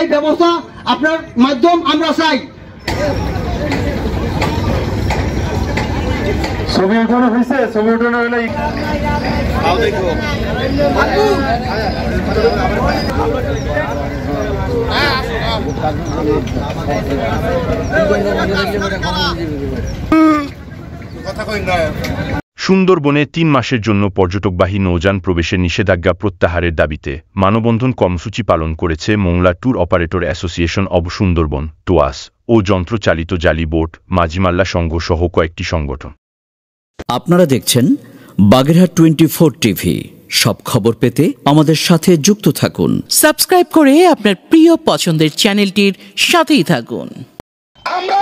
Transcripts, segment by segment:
এই ব্যবস্থা আপনার মাধ্যম আমরা চাই। ছবি উঠানো হয়েছে, ছবি উঠানো হলে সুন্দরবনে ৩ মাসের জন্য পর্যটকবাহী নৌযান প্রবেশের নিষেধাজ্ঞা প্রত্যাহারের দাবিতে মানববন্ধন কর্মসূচি পালন করেছে Mongla tour operator association of Sundarban TOAS ও যন্ত্রচালিত জালি বোট মাঝিমাল্লা সংঘ সহ কয়েকটি সংগঠন। আপনারা দেখছেন বাগেরহাট 24 টিভি। সব খবর পেতে আমাদের সাথে যুক্ত থাকুন। সাবস্ক্রাইব করে আপনার প্রিয় পছন্দের চ্যানেলটির সাথেই থাকুন। আমরা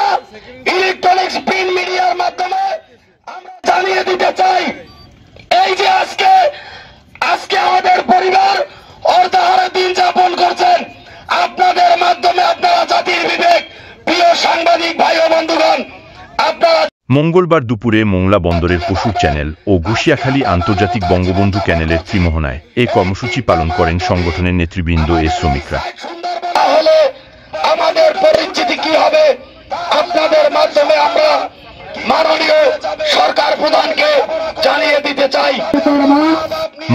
ইলেকট্রনিক্স প্রিন্ট মিডিয়ার মাধ্যমে আমরা জানিয়ে দিতে চাই, এই যে আজকে আমাদের পরিবার অর্ধাহারে দিন যাপন করছেন, আপনাদের মাধ্যমে আপনারা জাতির বিবেক, প্রিয় সাংবাদিক ভাই ও বন্ধুগণ, আপনারা মঙ্গলবার দুপুরে মোংলা বন্দরের পশুর চ্যানেল ও ঘুষিয়াখালী আন্তর্জাতিক বঙ্গবন্ধু ক্যানেলের ত্রিমোহনায় এই কর্মসূচি পালন করেন সংগঠনের নেতৃবৃন্দ ও শ্রমিকরা। হলে আমাদের পরিচিতি কি হবে, আপনাদের মাধ্যমে আমরা মাননীয় সরকার প্রধানকে জানিয়ে দিতে চাই।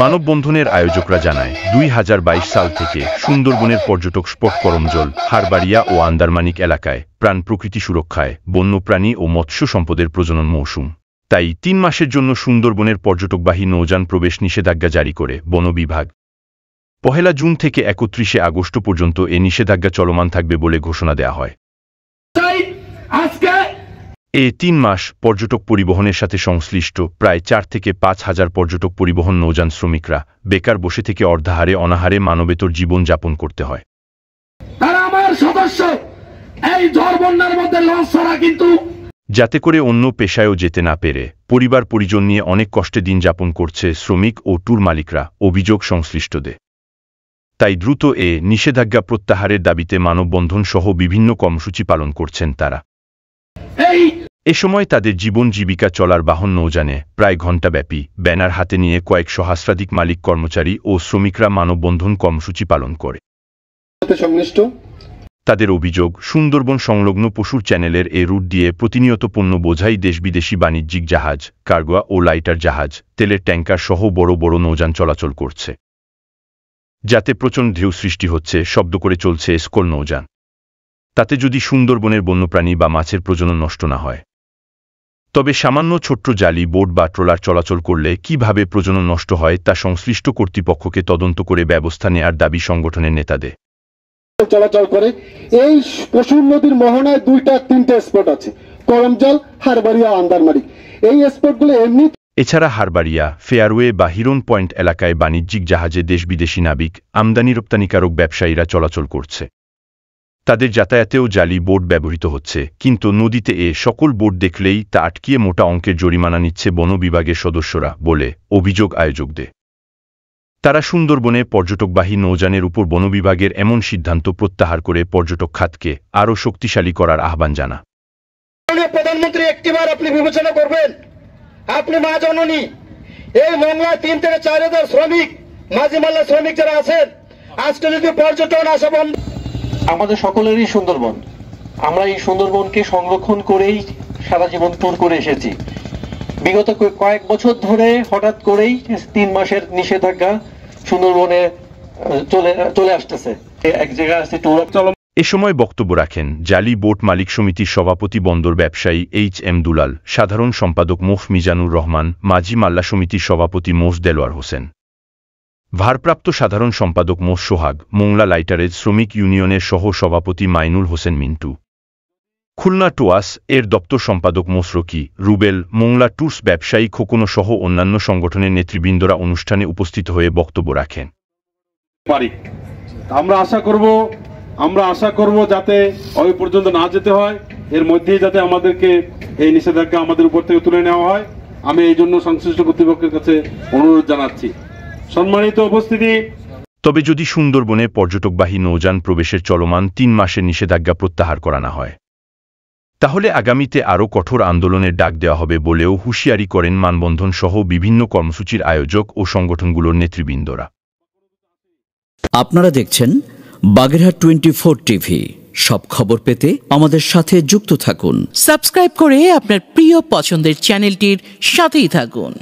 মানববন্ধনের আয়োজকরা জানায় 2022 সাল থেকে সুন্দরবনের পর্যটক স্পট করমজল, হারবাড়িয়া ও আন্দারমানিক এলাকায় প্রাণ প্রকৃতি সুরক্ষায় বন্যপ্রাণী ও মৎস্য সম্পদের প্রজনন মৌসুম। তাই 3 মাসের জন্য সুন্দরবনের পর্যটকবাহী নৌযান প্রবেশ নিষেধাজ্ঞা জারি করে বন বিভাগ। 1 জুন থেকে 31 আগস্ট পর্যন্ত এ নিষেধাজ্ঞা চলমান থাকবে বলে ঘোষণা দেওয়া হয়। এ 3 মাস পর্যটক পরিবহনের সাথে সংশ্লিষ্ট প্রায় 4 থেকে 5 হাজার পর্যটক পরিবহন নৌযান শ্রমিকরা বেকার বসে থেকে অর্ধাহারে অনাহারে মানবেতর জীবন যাপন করতে হয়। তারা আমার সদস্য, এই ঝড় বন্যার মধ্যে লঞ্চ ছাড়া কিন্তু যাতে করে অন্য পেশায়ও যেতে না পেরে পরিবার পরিজন নিয়ে অনেক কষ্টে দিন যাপন করছে শ্রমিক ও ট্যুর মালিকরা, অভিযোগ সংশ্লিষ্টদের। তাই দ্রুত এ নিষেধাজ্ঞা প্রত্যাহারের দাবিতে মানববন্ধন সহ বিভিন্ন কর্মসূচি পালন করছেন তারা। এ সময় তাদের জীবন জীবিকা চলার বাহন নৌযানে প্রায় ঘণ্টাব্যাপী ব্যানার হাতে নিয়ে কয়েক সহস্রাধিক মালিক কর্মচারী ও শ্রমিকরা মানববন্ধন কর্মসূচি পালন করে। তাদের অভিযোগ, সুন্দরবন সংলগ্ন পশুর চ্যানেলের এ রুট দিয়ে প্রতিনিয়ত পণ্য বোঝাই দেশ বিদেশি বাণিজ্যিক জাহাজ, কার্গো ও লাইটার জাহাজ, তেলের ট্যাঙ্কার সহ বড় বড় নৌযান চলাচল করছে, যাতে প্রচণ্ড ঢেউ সৃষ্টি হচ্ছে, শব্দ করে চলছে স্কল নৌযান। তাতে যদি সুন্দরবনের বন্যপ্রাণী বা মাছের প্রজনন নষ্ট না হয়, তবে সামান্য ছোট্ট জালি বোট বা ট্রলার চলাচল করলে কিভাবে প্রজনন নষ্ট হয় তা সংশ্লিষ্ট কর্তৃপক্ষকে তদন্ত করে ব্যবস্থা নেয়ার দাবি সংগঠনের নেতাদের। চলাচল করে এই পশুর নদীর মোহনায় 2-3টে স্পট আছে, করমজল, হারবাড়িয়া, আন্দারমানিক। এই স্পটগুলো এমনি এছাড়া হারবাড়িয়া, ফেয়ারওয়ে বা হিরন পয়েন্ট এলাকায় বাণিজ্যিক জাহাজে দেশ বিদেশি নাবিক, আমদানি রপ্তানিকারক ব্যবসায়ীরা চলাচল করছে। তাদের যাতায়াতেও জালি বোট ব্যবহৃত হচ্ছে, কিন্তু নদীতে এ সকল বোট দেখলেই তা আটকিয়ে মোটা অঙ্কের জরিমানা নিচ্ছে বন বিভাগের সদস্যরা বলে অভিযোগ আয়োজকদের। তারা সুন্দরবনে পর্যটকবাহী নৌযানের উপর বন বিভাগের এমন সিদ্ধান্ত প্রত্যাহার করে পর্যটক খাতকে আরও শক্তিশালী করার আহ্বান জানা। প্রধানমন্ত্রী একটিবার আপনি বিবেচনা করবেন, আপনি মা জননী, এই মোংলা 3 থেকে 4 হাজার শ্রমিক, মাঝিমাল্লা শ্রমিক যারা আছেন, আজকে যদি পর্যটন আসা বন্ধ। আমাদের সকলেরই সুন্দরবন, আমরা এই সুন্দরবনকে সংরক্ষণ করেই সারা জীবন ট্যুর করে এসেছি। বিগত কয়েক বছর ধরে হঠাৎ করেই 3 মাসের নিষেধাজ্ঞা সুন্দরবনে চলে আসতেছে। এক জায়গায় আছে ট্যুর। এ সময় বক্তব্য রাখেন জালি বোট মালিক সমিতির সভাপতি বন্দর ব্যবসায়ী HM দুলাল, সাধারণ সম্পাদক মোফ মিজানুর রহমান, মাঝি মাল্লা সমিতির সভাপতি মোস দেলোয়ার হোসেন, ভারপ্রাপ্ত সাধারণ সম্পাদক মোস সোহাগ, মোংলা লাইটারেজ শ্রমিক ইউনিয়নের সহ সভাপতি মাইনুল হোসেন মিন্টু, খুলনা টোয়াস এর দপ্তর সম্পাদক মোসরকি, রুবেল, মোংলা ট্যুরস ব্যবসায়ী খোকনো সহ অন্যান্য সংগঠনের নেতৃবৃন্দরা অনুষ্ঠানে উপস্থিত হয়ে বক্তব্য রাখেন। আমরা আশা করব যাতে ওই পর্যন্ত না যেতে হয়, এর মধ্যেই যাতে আমাদেরকে এই নিষেধাজ্ঞা আমাদের উপর থেকে তুলে নেওয়া হয়। আমি এই জন্য সংশ্লিষ্ট কর্তৃপক্ষের কাছে অনুরোধ জানাচ্ছি। সম্মানিত উপস্থিতি, তবে যদি সুন্দরবনে পর্যটকবাহী নৌযান প্রবেশের চলমান 3 মাসের নিষেধাজ্ঞা প্রত্যাহার করা না হয়, তাহলে আগামীতে আরও কঠোর আন্দোলনের ডাক দেওয়া হবে বলেও হুঁশিয়ারি করেন মানববন্ধন সহ বিভিন্ন কর্মসূচির আয়োজক ও সংগঠনগুলোর নেতৃবৃন্দরা। আপনারা দেখছেন বাগেরহাট 24 টিভি। সব খবর পেতে আমাদের সাথে যুক্ত থাকুন। সাবস্ক্রাইব করে আপনার প্রিয় পছন্দের চ্যানেলটির সাথেই থাকুন।